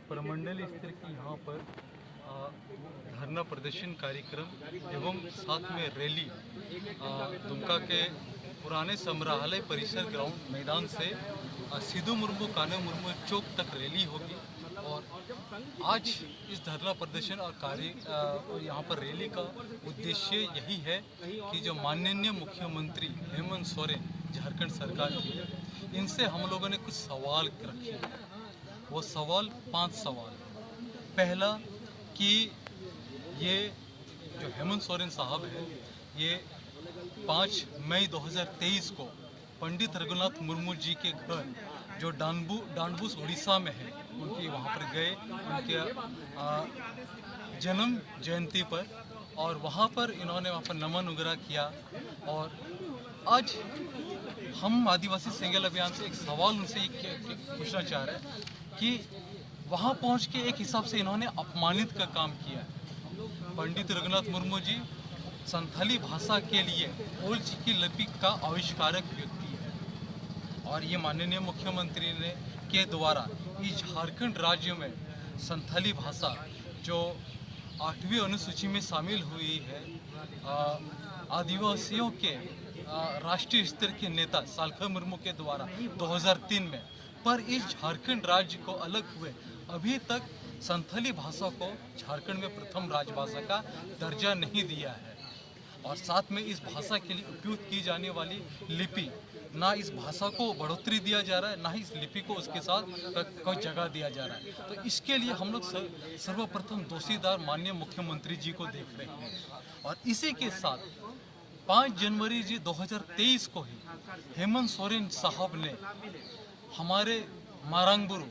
प्रमंडल स्तर की यहाँ पर धरना प्रदर्शन कार्यक्रम एवं साथ में रैली दुमका के पुराने संग्रहालय परिसर ग्राउंड मैदान से सिद्धू मुर्मू कान्हू मुर्मू चौक तक रैली होगी। और आज इस धरना प्रदर्शन और यहाँ पर रैली का उद्देश्य यही है कि जो माननीय मुख्यमंत्री हेमंत सोरेन झारखंड सरकार की, इनसे हम लोगों ने कुछ सवाल रखे। वो सवाल 5 सवाल। पहला कि ये जो हेमंत सोरेन साहब है, ये 5 मई 2023 को पंडित रघुनाथ मुर्मू जी के घर जो डांडबूस उड़ीसा में है, उनके वहाँ पर गए उनके जन्म जयंती पर, और वहाँ पर इन्होंने वहाँ पर नमन वगैरह किया। और आज हम आदिवासी सेंगेल अभियान से एक सवाल उनसे पूछना चाह रहे हैं कि वहाँ पहुँच के एक हिसाब से इन्होंने अपमानित का काम किया है। पंडित रघुनाथ मुर्मू जी संथाली भाषा के लिए ओल चिकी लिपि का आविष्कारक व्यक्ति है, और ये माननीय मुख्यमंत्री ने के द्वारा इस झारखंड राज्य में संथाली भाषा जो 8वीं अनुसूची में शामिल हुई है, आदिवासियों के राष्ट्रीय स्तर के नेता सालखा मुर्मू के द्वारा 2003 में, पर इस झारखंड राज्य को अलग हुए अभी तक संथाली भाषा को झारखंड में प्रथम राजभाषा का दर्जा नहीं दिया है। और साथ में इस भाषा के लिए उपयोग की जाने वाली लिपि, ना इस भाषा को बढ़ोतरी दिया जा रहा है, ना ही इस लिपि को उसके साथ कोई जगह दिया जा रहा है। तो इसके लिए हम लोग सर्वप्रथम दोषीदार माननीय मुख्यमंत्री जी को देख रहे हैं। और इसी के साथ 5 जनवरी 2023 को ही हेमंत सोरेन साहब ने हमारे मारांगबुरु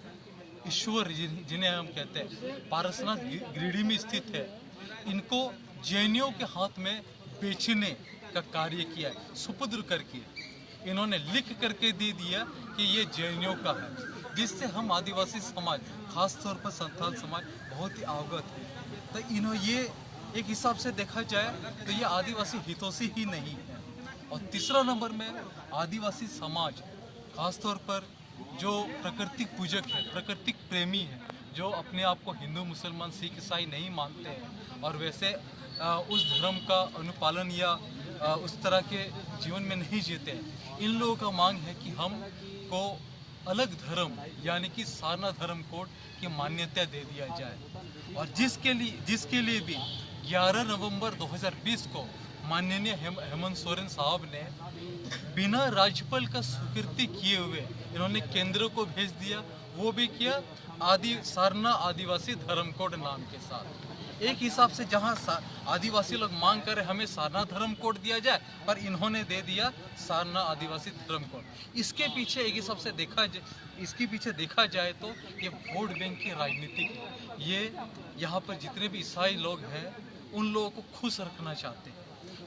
ईश्वर जिन्हें हम कहते हैं पारसनाथ गिरिडीह में स्थित है, इनको जैनियों के हाथ में बेचने का कार्य किया है। सुपुत्र करके इन्होंने लिख करके दे दिया कि ये जैनियों का है, जिससे हम आदिवासी समाज, खास तौर पर संथाल समाज बहुत ही अवगत है। तो इन्होंने ये एक हिसाब से देखा जाए तो ये आदिवासी हितोषी ही नहीं है। और तीसरा नंबर में आदिवासी समाज, खास तौर पर जो प्राकृतिक पूजक है, प्राकृतिक प्रेमी है, जो अपने आप को हिंदू मुसलमान सिख ईसाई नहीं मानते हैं और वैसे उस धर्म का अनुपालन या उस तरह के जीवन में नहीं जीते हैं, इन लोगों का मांग है कि हम को अलग धर्म यानी कि सारना धर्म कोड की मान्यता दे दिया जाए। और जिसके लिए भी 11 नवंबर 2020 को माननीय हेमंत सोरेन साहब ने बिना राज्यपाल का स्वीकृति किए हुए इन्होंने केंद्र को भेज दिया। वो भी किया सारना आदिवासी धर्म कोड नाम के साथ। एक हिसाब से जहां आदिवासी लोग मांग कर हमें सारना धर्म कोड दिया जाए, पर इन्होंने दे दिया सारना आदिवासी धर्म कोड। इसके पीछे एक हिसाब से देखा जाए तो ये वोट बैंक की राजनीति है। ये यहाँ पर जितने भी ईसाई लोग हैं उन लोगों को खुश रखना चाहते हैं,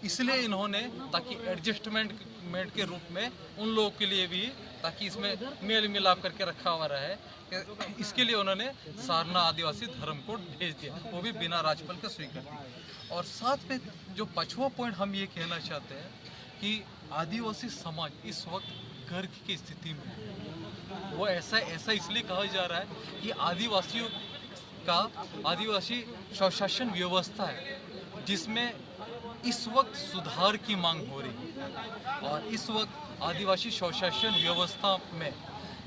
इसलिए इन्होंने ताकि एडजस्टमेंट के रूप में उन लोगों के लिए भी, ताकि इसमें मेल मिलाप करके रखा हुआ रहे, इसके लिए उन्होंने सारना आदिवासी धर्म कोड भेज दिया, वो भी बिना राज्यपाल का स्वीकृति। और साथ में जो 5वां पॉइंट हम ये कहना चाहते हैं कि आदिवासी समाज इस वक्त गर्क की स्थिति में है। वो ऐसा इसलिए कहा जा रहा है कि आदिवासियों का आदिवासी स्वशासन व्यवस्था है, जिसमें इस वक्त सुधार की मांग हो रही है। और इस वक्त आदिवासी स्वशासन व्यवस्था में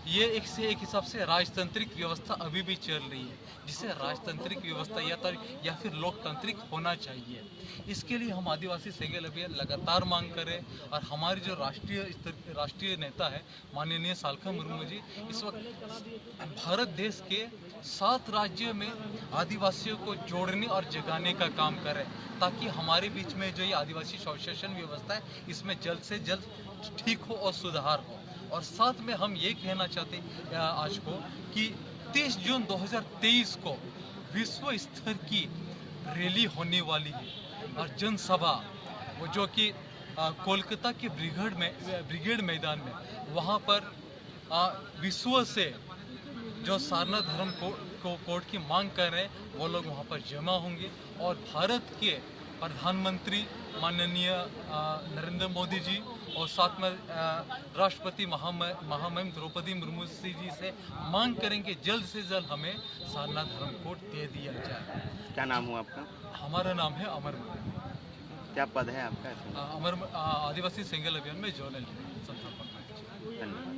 ये एक हिसाब से राजतांत्रिक व्यवस्था अभी भी चल रही है, जिसे राजतांत्रिक व्यवस्था या फिर लोकतांत्रिक होना चाहिए। इसके लिए हम आदिवासी सेंगेल अभियान लगातार मांग करें। और हमारे जो राष्ट्रीय नेता है माननीय सालखा मुर्मू जी, इस वक्त भारत देश के 7 राज्यों में आदिवासियों को जोड़ने और जगाने का काम करें, ताकि हमारे बीच में जो ये आदिवासी स्वशासन व्यवस्था है इसमें जल्द से जल्द ठीक हो और सुधार हो। और साथ में हम ये कहना चाहते हैं आज को कि 30 जून 2023 को विश्व स्तर की रैली होने वाली है और जनसभा, वो जो कि कोलकाता के ब्रिगेड मैदान में, वहाँ पर विश्व से जो सारना धर्म कोड की मांग कर रहे हैं वो लोग वहाँ पर जमा होंगे। और भारत के प्रधानमंत्री माननीय नरेंद्र मोदी जी और साथ में राष्ट्रपति महामहिम द्रौपदी मुर्मू जी से मांग करेंगे जल्द से जल्द हमें सारनाथ धर्म कोड दे दिया जाए। क्या नाम हुआ आपका? हमारा नाम है अमर मुर्मू। क्या पद है आपका इसमें? आदिवासी सिंगल अभियान में जोनल संस्थापक। धन्यवाद।